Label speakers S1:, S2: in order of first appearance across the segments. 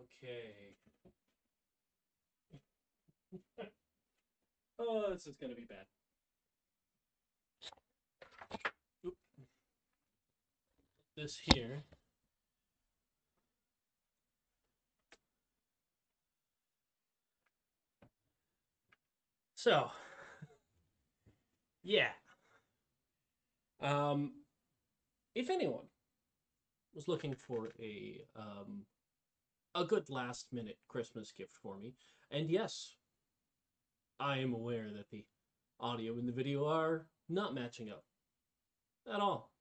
S1: Okay. Oh, this is gonna be bad. Oop. This here. So, yeah. Um, if anyone was looking for a good last minute Christmas gift for me, and yes, I am aware that the audio and the video are not matching up at all.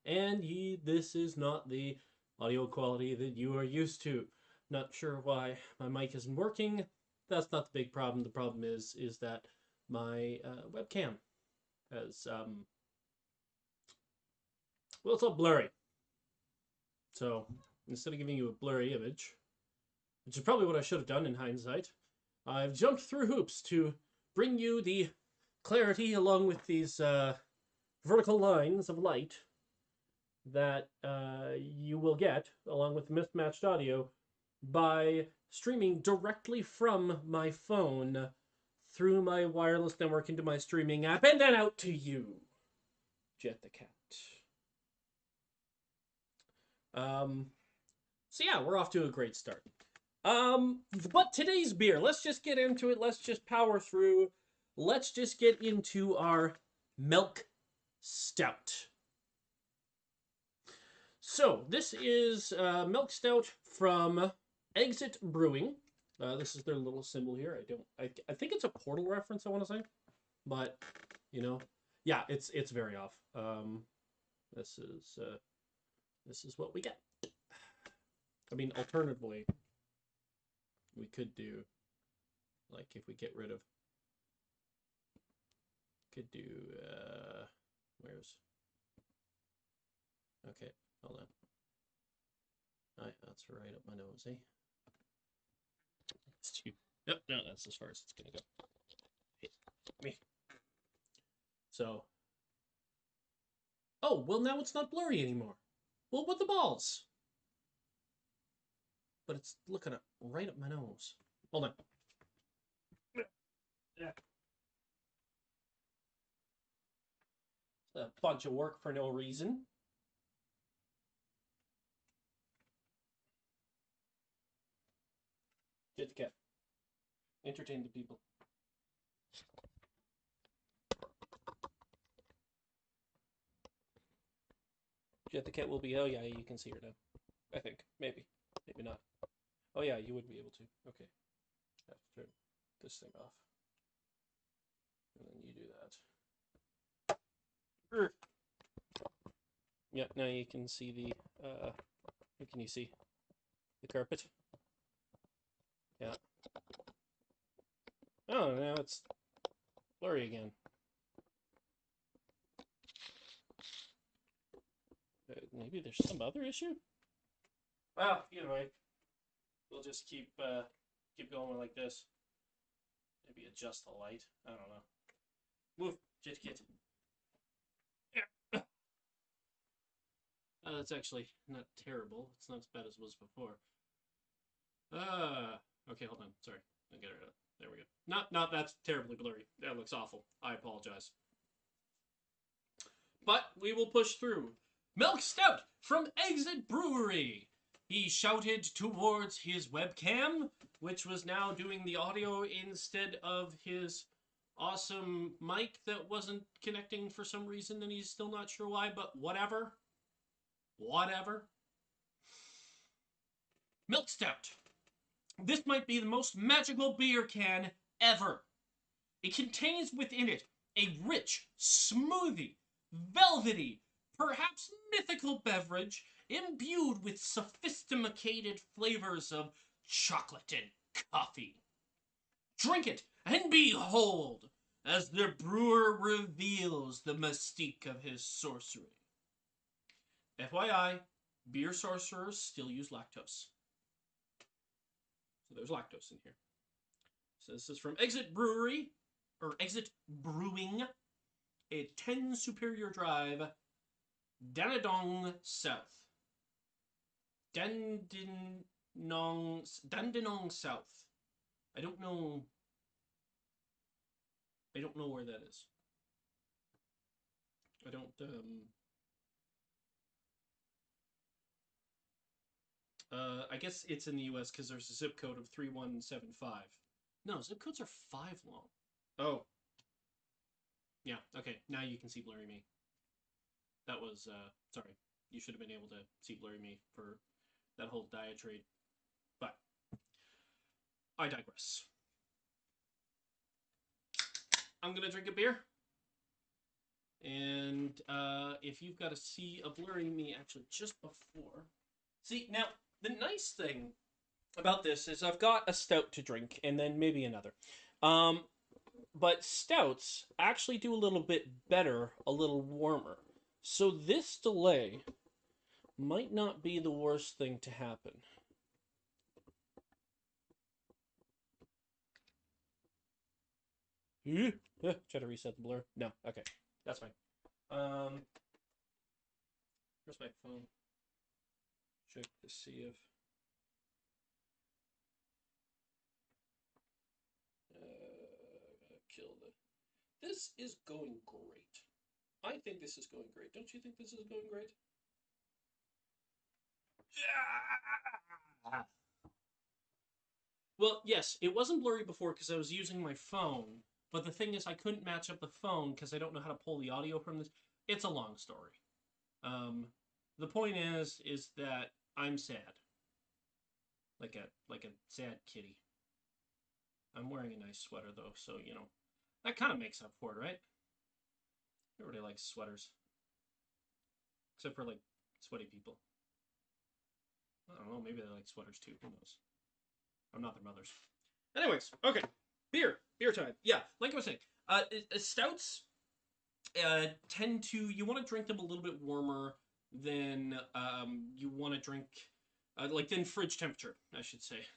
S1: And this is not the audio quality that you are used to. Not sure why my mic isn't working. That's not the big problem. The problem is that my webcam has well, it's all blurry. So instead of giving you a blurry image, which is probably what I should have done in hindsight, I've jumped through hoops to bring you the clarity along with these vertical lines of light that you will get along with mismatched audio by streaming directly from my phone through my wireless network into my streaming app and then out to you, Jet the Cat. So yeah, we're off to a great start. But today's beer, let's just get into it. Let's just power through. Let's just get into our milk stout. So this is milk stout from Exit Brewing. This is their little symbol here. I think it's a Portal reference, I want to say, but you know, yeah, it's very off. This is what we get. I mean, alternatively, we could do like if we get rid of could do where's okay, hold on. Alright, that's right up my nose, eh? It's too Yep, no, that's as far as it's gonna go. Hey, me. So oh, well now it's not blurry anymore. Well, what the balls? But it's looking up right up my nose. Hold on. Yeah. A bunch of work for no reason. Get the cat. Entertain the people. Jet the cat will be. Oh yeah, you can see her now. I think maybe not. Oh yeah, you would be able to. Okay, have to turn this thing off, and then you do that. Yeah, now you can see the. What can you see? The carpet. Yeah. Oh, now it's blurry again. Maybe there's some other issue. Well, either way, we'll just keep going like this. Maybe adjust the light. I don't know. Move, Jet Kit. Yeah. That's actually not terrible. It's not as bad as it was before. Okay, hold on. Sorry, I'll get rid of it. There we go. Not that's terribly blurry. That looks awful. I apologize. But we will push through. Milk Stout from Exit Brewery. He shouted towards his webcam, which was now doing the audio instead of his awesome mic that wasn't connecting for some reason, and he's still not sure why, but whatever. Whatever. Milk Stout. This might be the most magical beer can ever. It contains within it a rich, smoothie, velvety, perhaps mythical beverage imbued with sophisticated flavors of chocolate and coffee. Drink it and behold as the brewer reveals the mystique of his sorcery. FYI, beer sorcerers still use lactose. So there's lactose in here. So this is from Exit Brewery, or Exit Brewing, at 10 Superior Drive, Dandenong South. Dandenong Dandenong South. I don't know. I don't know where that is. I don't. I guess it's in the U.S. because there's a zip code of 3175. No, zip codes are 5 long. Oh. Yeah. Okay. Now you can see Blurry Me. That was sorry. You should have been able to see Blurry Me for that whole diatribe. But I digress. I'm gonna drink a beer. And if you've got to see a Blurry Me actually just before. See, now, the nice thing about this is I've got a stout to drink and then maybe another. But stouts actually do a little bit better, a little warmer. So this delay might not be the worst thing to happen. Try to reset the blur. No, okay. That's fine. Where's my phone? Check to see if... kill the... This is going great. I think this is going great. Don't you think this is going great? Well, yes, it wasn't blurry before because I was using my phone, but the thing is I couldn't match up the phone because I don't know how to pull the audio from this. It's a long story. The point is that I'm sad. Like a sad kitty. I'm wearing a nice sweater though, so you know, that kind of makes up for it, right? Everybody likes sweaters. Except for like sweaty people. I don't know, maybe they like sweaters too, who knows? I'm not their mothers. Anyways, okay. Beer time. Yeah, like I was saying, stouts tend to, you want to drink them a little bit warmer than you want to drink, like than fridge temperature, I should say.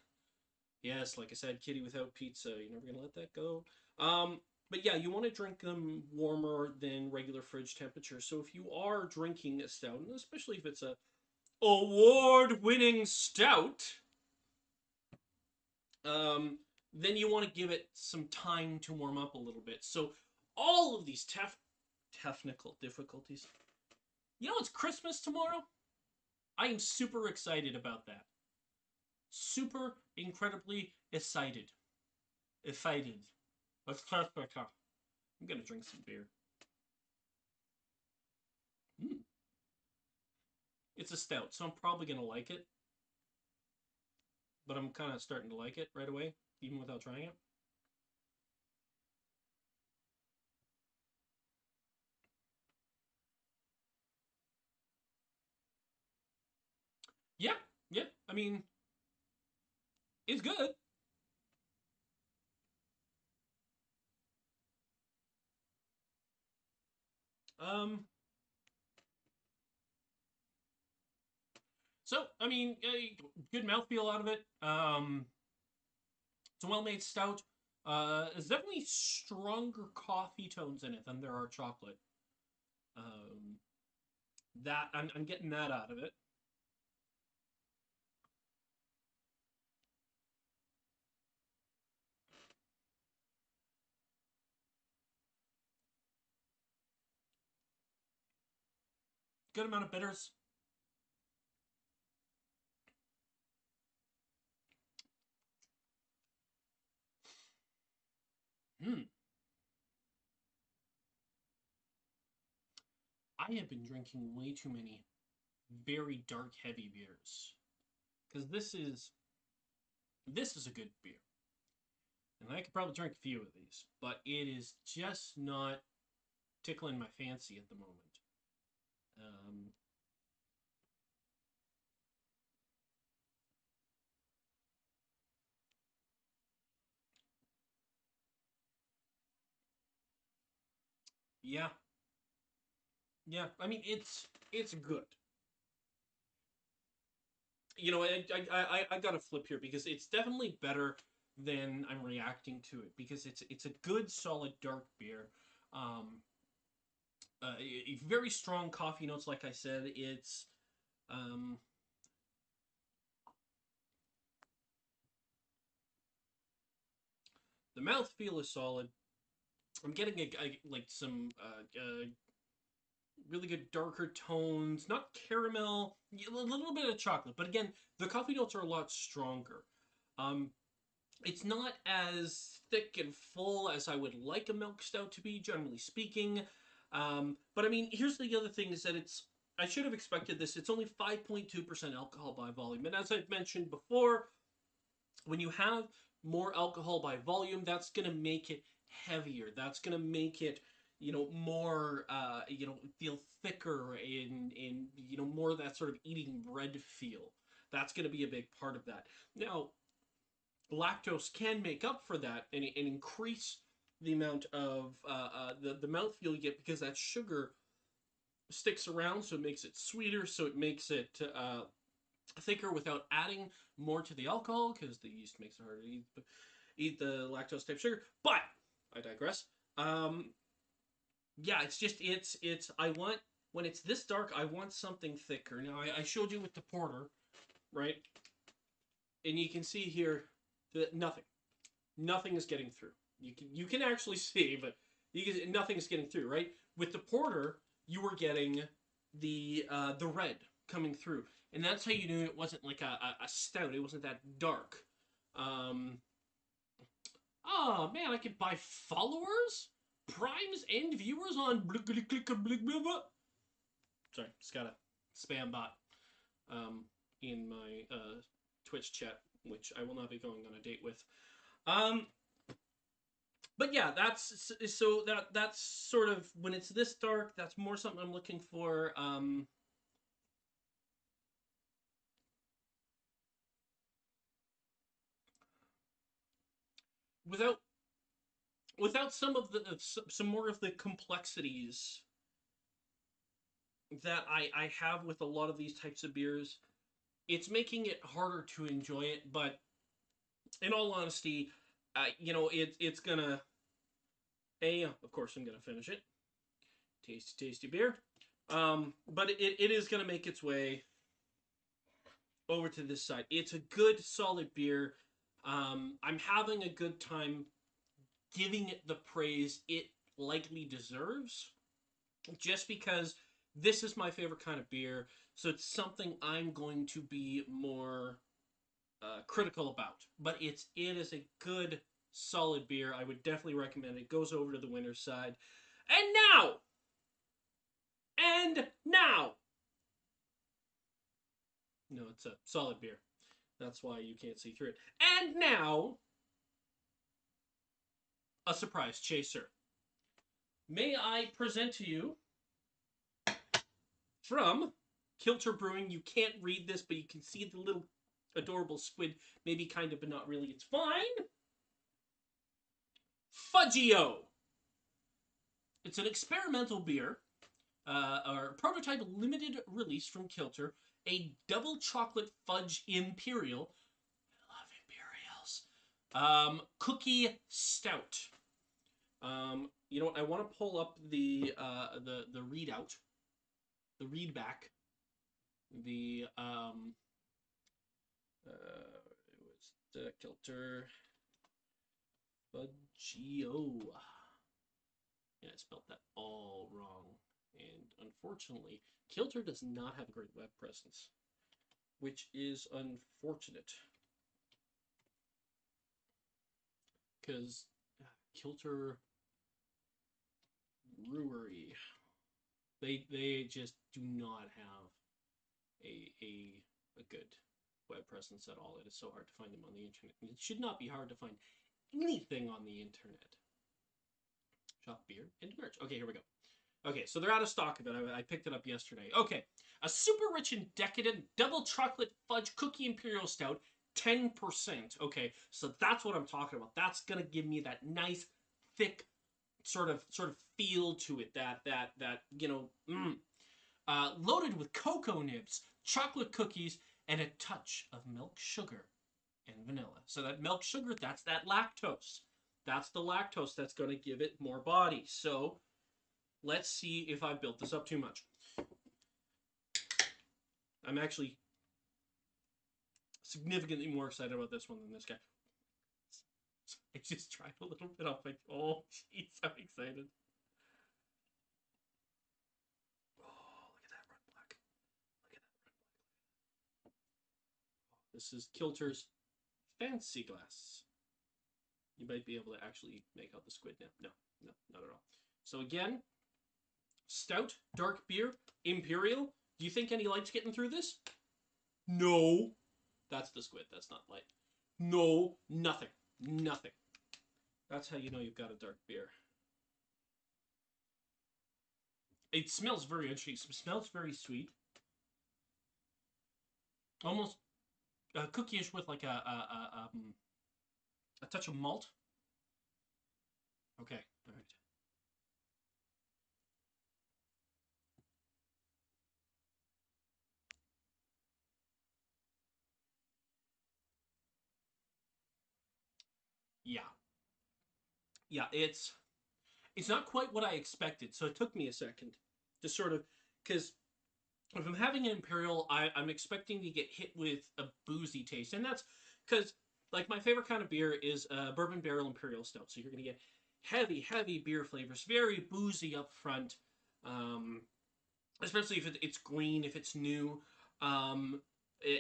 S1: Yes, like I said, kitty without pizza, you're never gonna let that go. But yeah, you want to drink them warmer than regular fridge temperature. So if you are drinking a stout, and especially if it's a award-winning stout, then you want to give it some time to warm up a little bit. So all of these technical difficulties. You know, it's Christmas tomorrow. I am super excited about that. Super incredibly excited. Excited. Let's start back up. I'm gonna drink some beer. It's a stout, so I'm probably gonna like it. But I'm kind of starting to like it right away, even without trying it. Yeah, yeah. I mean, it's good. So I mean, good mouthfeel out of it. It's a well-made stout. There's definitely stronger coffee tones in it than there are chocolate. Um, that I'm getting that out of it. Good amount of bitters. Hmm. I have been drinking way too many very dark, heavy beers because this is a good beer, and I could probably drink a few of these, but it is just not tickling my fancy at the moment. Um, yeah, yeah. I mean, it's good. You know, I got to flip here because it's definitely better than I'm reacting to it because it's a good solid dark beer. Um, very strong coffee notes, like I said. It's um, The mouthfeel is solid. I'm getting like some really good darker tones, not caramel, a little bit of chocolate, but again, the coffee notes are a lot stronger. Um, it's not as thick and full as I would like a milk stout to be, generally speaking. But I mean, here's the other thing is that I should have expected this. It's only 5.2% alcohol by volume. And as I've mentioned before, when you have more alcohol by volume, that's going to make it heavier. That's going to make it, more, feel thicker in more of that sort of eating bread feel. That's going to be a big part of that. Now, lactose can make up for that and increase the amount of the mouthfeel you get because that sugar sticks around, so it makes it sweeter, so it makes it thicker without adding more to the alcohol because the yeast makes it harder to eat the lactose type sugar. But I digress. Yeah, it's I want when it's this dark, I want something thicker. Now I showed you with the porter, right? And you can see here that nothing is getting through. You can actually see, but nothing is getting through, right? With the porter, you were getting the red coming through, and that's how you knew it wasn't like a stout. It wasn't that dark. Oh man, I could buy followers, primes, and viewers on. Sorry, just got a spam bot in my Twitch chat, which I will not be going on a date with. But yeah, that's sort of when it's this dark. That's more something I'm looking for. Without some of the some more of the complexities that I have with a lot of these types of beers, it's making it harder to enjoy it. But in all honesty, it's gonna. Of course, I'm gonna finish it. Tasty beer. But it is gonna make its way over to this side. It's a good, solid beer. I'm having a good time giving it the praise it likely deserves, just because this is my favorite kind of beer. So it's something I'm going to be more critical about. But it is a good, solid beer. I would definitely recommend it. It goes over to the winner's side. And now, no, it's a solid beer. That's why you can't see through it. And now, a surprise chaser. May I present to you from Kilter Brewing. You can't read this, but you can see the little adorable squid. Maybe kind of, but not really. It's fine. Fudgio. It's an experimental beer, or prototype limited release from Kilter. A double chocolate fudge imperial. I love imperials. Cookie stout. You know what? I want to pull up the readout, the readback, the it was the Kilter Fudgio. Yeah, I spelled that all wrong, and unfortunately, Kilter does not have a great web presence, which is unfortunate, because Kilter Brewery, they just do not have a good web presence at all. It is so hard to find them on the internet. And it should not be hard to find anything on the internet. Shop beer and merch. Okay, here we go. Okay, so they're out of stock of it. I picked it up yesterday. Okay, a super rich and decadent double chocolate fudge cookie imperial stout, 10%. Okay, so that's what I'm talking about. That's gonna give me that nice, thick, sort of feel to it. That loaded with cocoa nibs, chocolate cookies, and a touch of milk sugar and vanilla. So that milk sugar, that's that lactose. That's the lactose that's going to give it more body. So let's see if I built this up too much. I'm actually significantly more excited about this one than this guy. I just tried a little bit off. Like, oh, jeez, I'm excited. Oh, look at that red black. Look at that red black. This is Kilter's Fancy Glass. You might be able to actually make out the squid now. No, no, not at all. So again, stout, dark beer, imperial. Do you think any light's getting through this? No. That's the squid. That's not light. No, nothing. Nothing. That's how you know you've got a dark beer. It smells very interesting. It smells very sweet. Almost cookie-ish with like a touch of malt. Okay, all right. Yeah. Yeah, it's not quite what I expected, so it took me a second to sort of, because if I'm having an imperial, I'm expecting to get hit with a boozy taste, and that's because like my favorite kind of beer is bourbon barrel imperial stout. So you're gonna get heavy beer flavors, very boozy up front, especially if it's green, if it's new, um,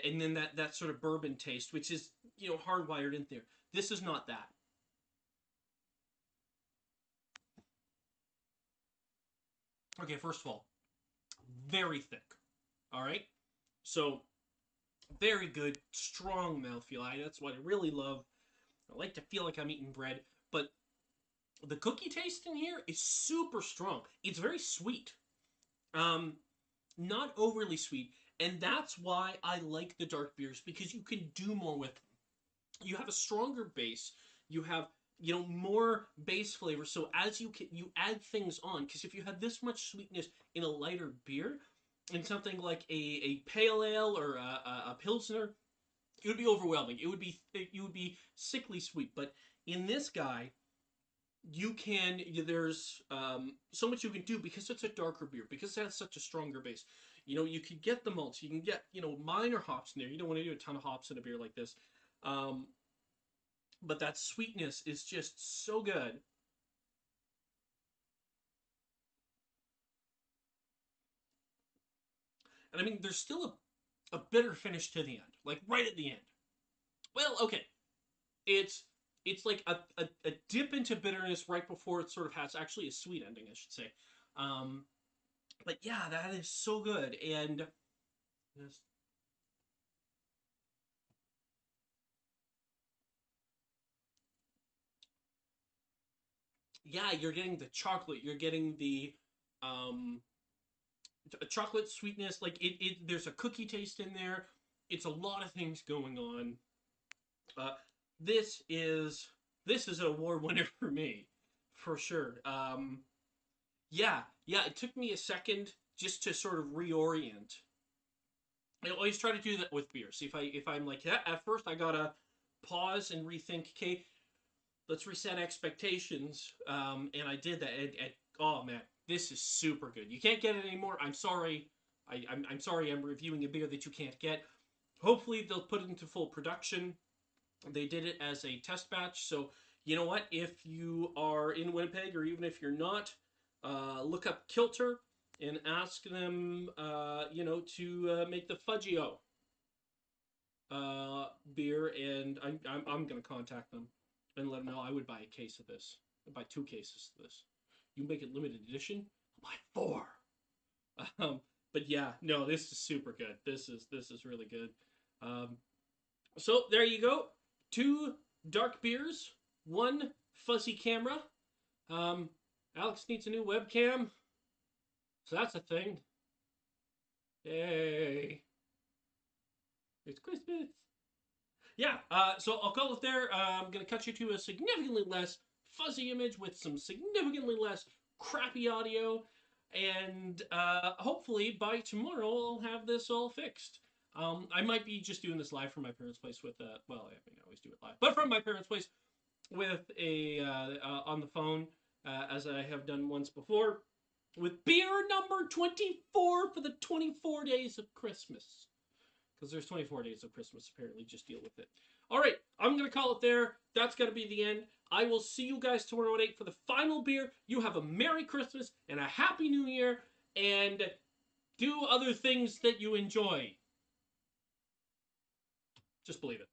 S1: and then that sort of bourbon taste, which is hardwired in there. This is not that. Okay, first of all, very thick. All right, so very good, strong mouthfeel. That's what I really love. I like to feel like I'm eating bread, but the cookie taste in here is super strong. It's very sweet, um, not overly sweet, and that's why I like the dark beers because you can do more with them. You have a stronger base. You have more base flavor. So as you add things on, because if you had this much sweetness in a lighter beer, in something like a pale ale or a pilsner, it would be overwhelming. It would be sickly sweet. But in this guy, there's so much you can do because it's a darker beer, because it has such a stronger base. You can get the malts, you can get minor hops in there. You don't want to do a ton of hops in a beer like this, um, but that sweetness is just so good. And I mean, there's still a bitter finish to the end, like right at the end. Well, okay, it's it's like a dip into bitterness right before it sort of has actually a sweet ending, I should say. Um, but yeah, that is so good. And yes, yeah, you're getting the chocolate, you're getting the um, chocolate sweetness. Like there's a cookie taste in there. It's a lot of things going on. Uh, this is this is an award winner for me, for sure. Yeah, yeah. It took me a second just to sort of reorient. I always try to do that with beer. See if I'm like that at first, I gotta pause and rethink. Okay, let's reset expectations. And I did that. Oh man, this is super good. You can't get it anymore. I'm sorry. I'm sorry. I'm reviewing a beer that you can't get. Hopefully they'll put it into full production. They did it as a test batch. So you know what? If you are in Winnipeg, or even if you're not, look up Kilter and ask them, to make the Fudgio beer, and I'm gonna contact them and let them know I would buy a case of this. I'd buy 2 cases of this. You make it limited edition, I'll buy 4. Um, but yeah, no, this is super good. This is really good. Um, so there you go. 2 dark beers, 1 fuzzy camera. Um, Alex needs a new webcam, so that's a thing. Yay! It's Christmas. Yeah, so I'll call it there. I'm going to cut you to a significantly less fuzzy image with some significantly less crappy audio. And hopefully by tomorrow I'll have this all fixed. I might be just doing this live from my parents' place with, well, I mean, I always do it live, but from my parents' place with on the phone, as I have done once before, with beer number 24 for the 24 days of Christmas, because there's 24 days of Christmas, apparently. Just deal with it. All right, I'm going to call it there. That's going to be the end. I will see you guys tomorrow at 8 for the final beer. You have a Merry Christmas and a Happy New Year, and do other things that you enjoy. Just believe it.